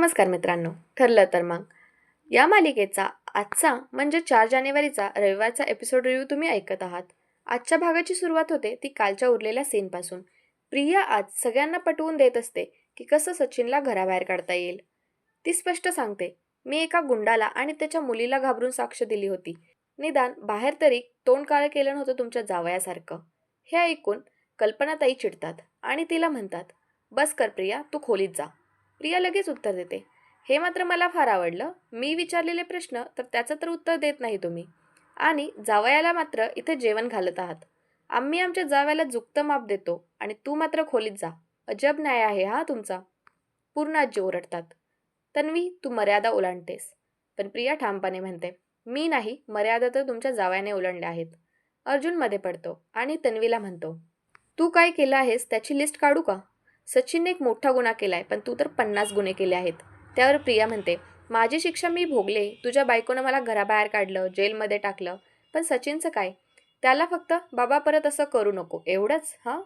नमस्कार मित्रांनो. ठरलं तर मग या मालिकेचा आजचा म्हणजे 4 जानेवारीचा रविवारचा एपिसोड रिव्ह्यू तुम्ही ऐकत आहात. आजच्या भागाची सुरुवात होते ती कालच्या उरलेल्या सीनपासून. प्रिया आज सगळ्यांना पटवून देत असते की कसं सचिनला घराबाहेर काढता येईल. ती स्पष्ट सांगते, मी एका गुंडाला आणि त्याच्या मुलीला घाबरून साक्ष दिली होती. निदान बाहेर तरी तोंड काळं केलं नव्हतं तुमच्या जावयासारखं. हे ऐकून कल्पनाताई चिडतात आणि तिला म्हणतात, बस कर प्रिया, तू खोलीत जा. प्रिया लगेच उत्तर देते, हे मात्र मला फार आवडलं. मी विचारलेले प्रश्न तर त्याचं तर उत्तर देत नाही तुम्ही. आणि जावयाला मात्र इथे जेवण घालत आहात. आम्ही आमच्या जावयाला जुक्त माप देतो आणि तू मात्र खोलीत जा. अजब न्याय आहे हा तुमचा. पूर्ण आजी ओरडतात. तन्वी, तू मर्यादा ओलांडतेस. पण प्रिया ठामपणे म्हणते, मी नाही, मर्यादा तर तुमच्या जावयाने ओलांडल्या आहेत. अर्जुन मध्ये पडतो आणि तन्वीला म्हणतो, तू काय केलं आहेस त्याची लिस्ट काढू का? सचिनने एक मोठा गुन्हा केलाय, पण तू तर 50 गुन्हे केले आहेत. त्यावर प्रिया म्हणते, माझी शिक्षा मी भोगले. तुझ्या बायकोनं मला घराबाहेर काढलं, जेलमध्ये टाकलं. पण सचिनचं काय? त्याला फक्त बाबा परत असं करू नको एवढंच. हां.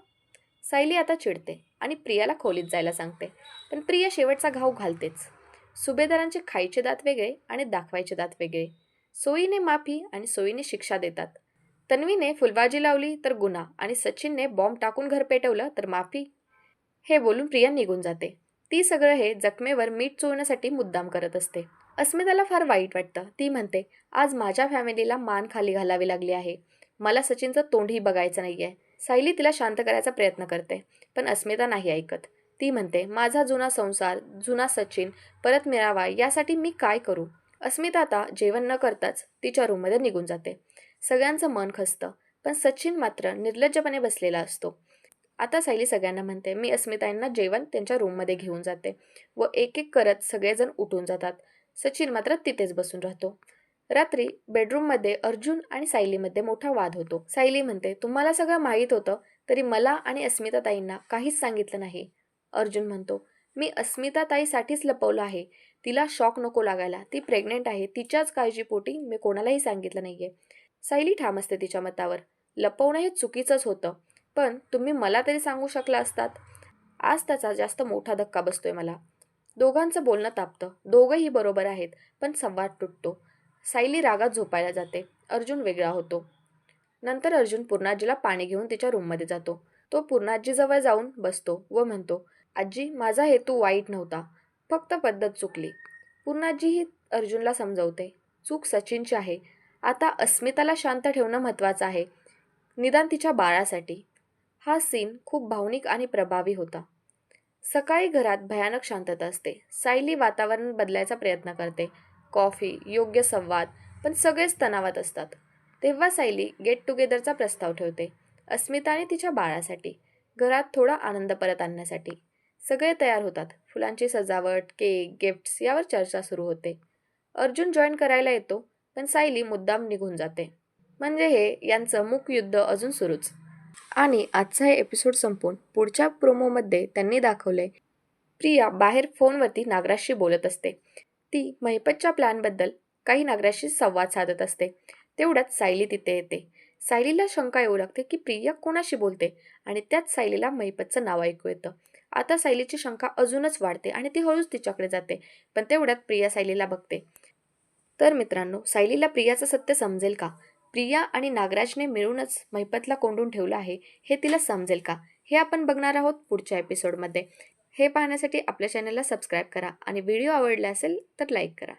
सायली आता चिडते आणि प्रियाला खोलीत जायला सांगते. पण प्रिया शेवटचा घाव घालतेच. सुभेदारांचे खायचे दात वेगळे आणि दाखवायचे दात वेगळे. सोयीने माफी आणि सोयीने शिक्षा देतात. तन्वीने फुलबाजी लावली तर गुन्हा आणि सचिनने बॉम्ब टाकून घर पेटवलं तर माफी. हे बोलून प्रिया निघून जाते. ती सगळं हे जखमेवर मीठ चोळण्यासाठी मुद्दाम करत असते. अस्मिताला फार वाईट वाटतं. ती म्हणते, आज माझ्या फॅमिलीला मान खाली घालावी लागली आहे. मला सचिनचं तोंडही बघायचं नाहीये. सायली तिला शांत करायचा प्रयत्न करते, पण अस्मिता नाही ऐकत. ती म्हणते, माझा जुना संसार, जुना सचिन परत मिळावा यासाठी मी काय करू? अस्मिता आता जेवण न करताच तिच्या रूममध्ये निघून जाते. सगळ्यांचं मन खसतं, पण सचिन मात्र निर्लज्जपणे बसलेला असतो. आता सायली सगळ्यांना म्हणते, मी अस्मिताईंना जेवण त्यांच्या रूममध्ये घेऊन जाते व एक एक करत सगळेजण उठून जातात. सचिन मात्र तिथेच बसून राहतो. रात्री बेडरूममध्ये अर्जुन आणि सायलीमध्ये मोठा वाद होतो. सायली म्हणते, तुम्हाला सगळं माहीत होतं तरी मला आणि अस्मिताताईंना काहीच सांगितलं नाही. अर्जुन म्हणतो, मी अस्मिताताईसाठीच लपवलं आहे. तिला शॉक नको लागायला. ती प्रेग्नेंट आहे. तिच्याच काळजीपोटी मी कोणालाही सांगितलं नाहीये. सायली ठाम असते तिच्या मतावर. लपवणं हे चुकीचंच होतं, पण तुम्ही मला तरी सांगू शकला असतात. आज त्याचा जास्त मोठा धक्का बसतोय मला. दोघांचं बोलणं तापतं. दोघंही बरोबर आहेत, पण संवाद तुटतो. सायली रागात झोपायला जाते. अर्जुन वेगळा होतो. नंतर अर्जुन पूर्णाजीला पाणी घेऊन तिच्या रूममध्ये जातो. तो पूर्णाजीजवळ जाऊन बसतो व म्हणतो, आजी, माझा हेतू वाईट नव्हता, फक्त पद्धत चुकली. पूर्णाजीही अर्जुनला समजवते, चूक सचिनची आहे. आता अस्मिताला शांत ठेवणं महत्त्वाचं आहे, निदान तिच्या बाळासाठी. हा सीन खूप भावनिक आणि प्रभावी होता. सकाळी घरात भयानक शांतता असते. सायली वातावरण बदलायचा प्रयत्न करते. कॉफी, योग्य संवाद, पण सगळेच तणावात असतात. तेव्हा सायली गेट टुगेदरचा प्रस्ताव ठेवते. अस्मिता आणि तिच्या बाळासाठी, घरात थोडा आनंद परत आणण्यासाठी. सगळे तयार होतात. फुलांची सजावट, केक, गिफ्ट्स यावर चर्चा सुरू होते. अर्जुन जॉईन करायला येतो, पण सायली मुद्दाम निघून जाते. म्हणजे हे यांचं मूक युद्ध अजून सुरूच. आणि आजचा हे एपिसोड संपून पुढच्या प्रोमोमध्ये त्यांनी दाखवलंय, प्रिया बाहेर फोनवरती नागराजशी बोलत असते. ती महिपतच्या प्लॅनबद्दल काही नागराजशी संवाद साधत असते. तेवढ्यात सायली तिथे येते. सायलीला शंका येऊ लागते की प्रिया कोणाशी बोलते आणि त्यात सायलीला महिपतचं नाव ऐकू येतं. आता सायलीची शंका अजूनच वाढते आणि ती हळूच तिच्याकडे जाते. पण तेवढ्यात प्रिया सायलीला बघते. तर मित्रांनो, सायलीला प्रियाचं सत्य समजेल का? प्रिया आणि नागराजने मिळूनच महिपतला कोंडून ठेवलं आहे हे तिला समजेल का? हे आपण बघणार आहोत पुढच्या एपिसोडमध्ये. हे पाहण्यासाठी आपल्या चॅनलला सबस्क्राईब करा आणि व्हिडिओ आवडला असेल तर लाईक करा.